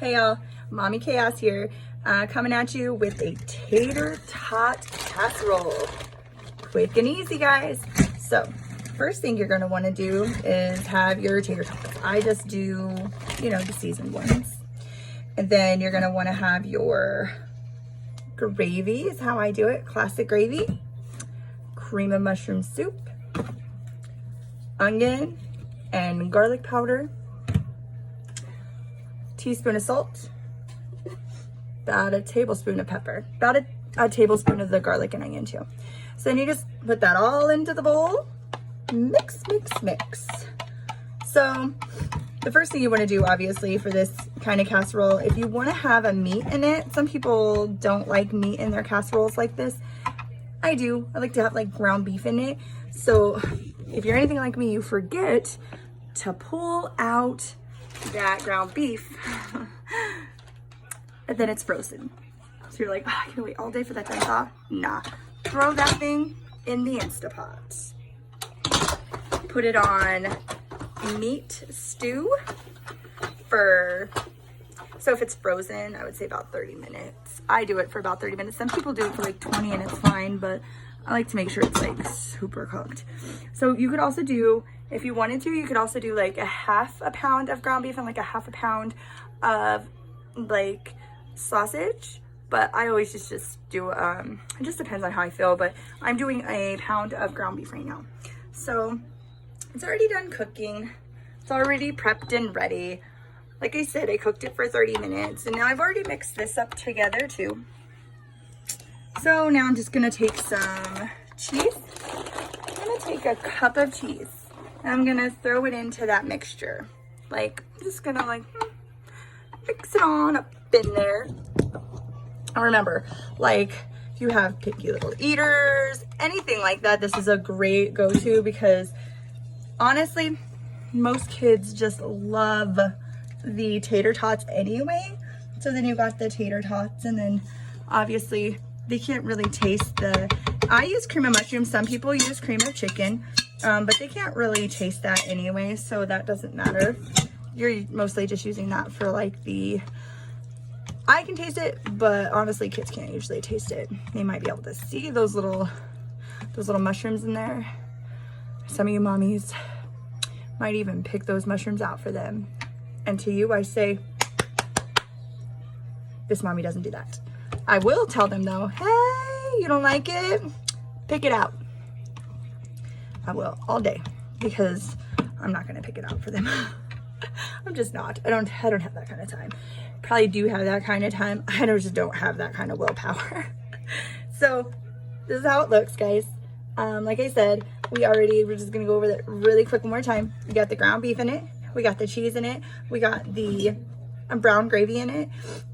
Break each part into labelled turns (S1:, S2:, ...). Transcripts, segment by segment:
S1: Hey y'all, Mommy Chaos here, coming at you with a tater tot casserole. Quick and easy, guys. So, first thing you're gonna wanna do is have your tater tots. I just do, the seasoned ones. And then you're gonna wanna have your gravy, is how I do it, classic gravy, cream of mushroom soup, onion and garlic powder, teaspoon of salt, about a tablespoon of pepper, about a tablespoon of the garlic and onion too. So then you just put that all into the bowl, mix, mix, mix. So the first thing you want to do, obviously, for this kind of casserole, if you want to have a meat in it, some people don't like meat in their casseroles like this. I do. I like to have like ground beef in it. So if you're anything like me, you forget to pull out that ground beef and then it's frozen. So you're like, oh, I can wait all day for that to thaw. Nah, throw that thing in the Instapot. Put it on meat stew so if it's frozen, I would say about 30 minutes. I do it for about 30 minutes. Some people do it for like 20 and it's fine, but I like to make sure it's like super cooked. So you could also do, if you wanted to, you could also do like a half a pound of ground beef and like a half a pound of like sausage. But I always just do, it just depends on how I feel, but I'm doing a pound of ground beef right now. So it's already done cooking. It's already prepped and ready. Like I said, I cooked it for 30 minutes and now I've already mixed this up together too. So now I'm just gonna take some cheese. I'm gonna take a cup of cheese and I'm gonna throw it into that mixture. Like, I'm just gonna like mix it on up in there. And remember, like, if you have picky little eaters, anything like that, this is a great go-to because honestly, most kids just love the tater tots anyway. So then you got the tater tots and then obviously they can't really taste I use cream of mushroom. Some people use cream of chicken, but they can't really taste that anyway, so that doesn't matter. You're mostly just using that for like I can taste it, but honestly kids can't usually taste it. They might be able to see those little mushrooms in there. Some of you mommies might even pick those mushrooms out for them. And to you, I say, this mommy doesn't do that. I will tell them though, hey, you don't like it? Pick it out. I will all day because I'm not gonna pick it out for them. I'm just not. I don't have that kind of time. Probably do have that kind of time. I just don't have that kind of willpower. So this is how it looks, guys. Like I said, we're just gonna go over that really quick one more time. We got the ground beef in it. We got the cheese in it. We got the brown gravy in it.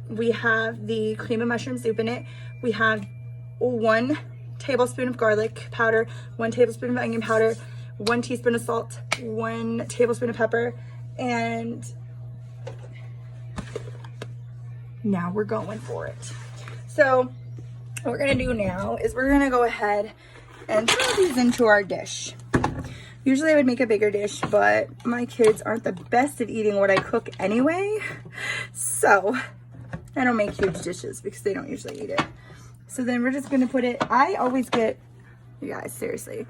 S1: We have the cream of mushroom soup in it. We have 1 tablespoon of garlic powder, 1 tablespoon of onion powder, 1 teaspoon of salt, 1 tablespoon of pepper, and now we're going for it. So what we're gonna do now is we're gonna go ahead and throw these into our dish. Usually I would make a bigger dish, but my kids aren't the best at eating what I cook anyway. So I don't make huge dishes because they don't usually eat it. So then we're just gonna put it, I always get, you guys, seriously,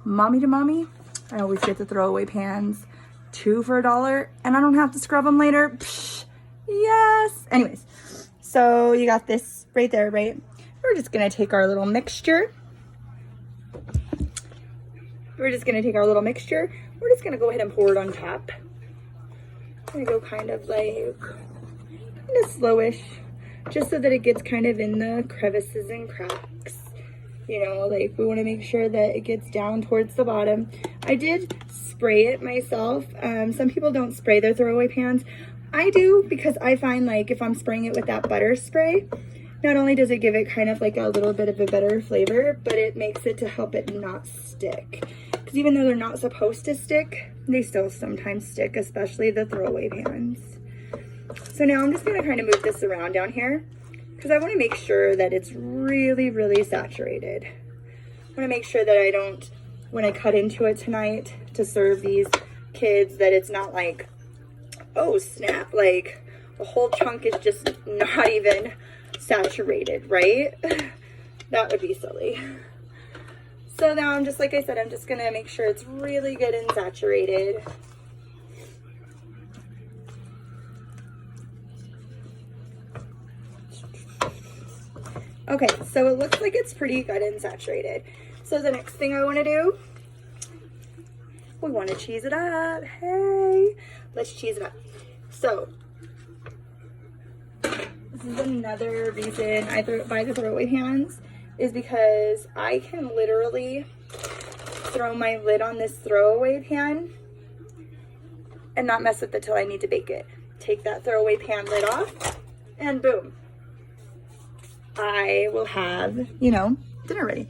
S1: mommy to mommy, I always get the throwaway pans, 2 for $1, and I don't have to scrub them later. Psh, yes. Anyways, so you got this right there, right? We're just gonna take our little mixture. We're just gonna take our little mixture. We're just gonna go ahead and pour it on top. I'm gonna go kind of slowish, just so that it gets kind of in the crevices and cracks. Like we wanna make sure that it gets down towards the bottom. I did spray it myself. Some people don't spray their throwaway pans. I do because I find like if I'm spraying it with that butter spray, not only does it give it kind of like a little bit of a better flavor, but it makes it to help it not stick. Because even though they're not supposed to stick, they still sometimes stick, especially the throwaway pans. So now I'm just gonna kind of move this around down here because I wanna make sure that it's really, really saturated. I wanna make sure that I don't, when I cut into it tonight to serve these kids, that it's not like, oh snap, like the whole chunk is just not even saturated, right? That would be silly. So now I'm just, like I said, I'm just gonna make sure it's really good and saturated. Okay, so it looks like it's pretty good and saturated. So the next thing I want to do, we want to cheese it up. Hey, let's cheese it up. So this is another reason I buy the throwaway pans, is because I can literally throw my lid on this throwaway pan and not mess with it till I need to bake it. Take that throwaway pan lid off and boom, I will have, you know, dinner ready.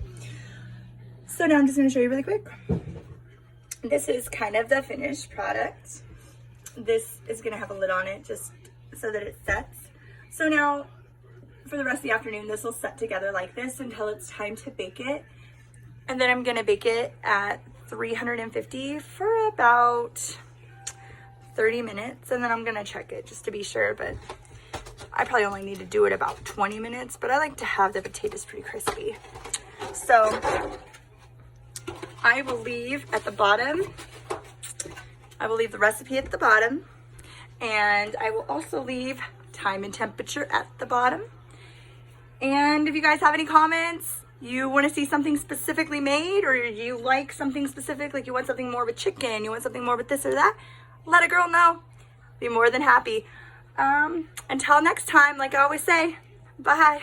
S1: So now I'm just going to show you really quick. This is kind of the finished product. This is going to have a lid on it just so that it sets. So now for the rest of the afternoon, this will set together like this until it's time to bake it. And then I'm going to bake it at 350 for about 30 minutes. And then I'm going to check it just to be sure, but I probably only need to do it about 20 minutes, but I like to have the potatoes pretty crispy. So I will leave at the bottom, I will leave the recipe at the bottom, and I will also leave time and temperature at the bottom. And if you guys have any comments, you want to see something specifically made, or you like something specific, like you want something more with chicken, you want something more with this or that, let a girl know. Be more than happy. Until next time, like I always say, bye.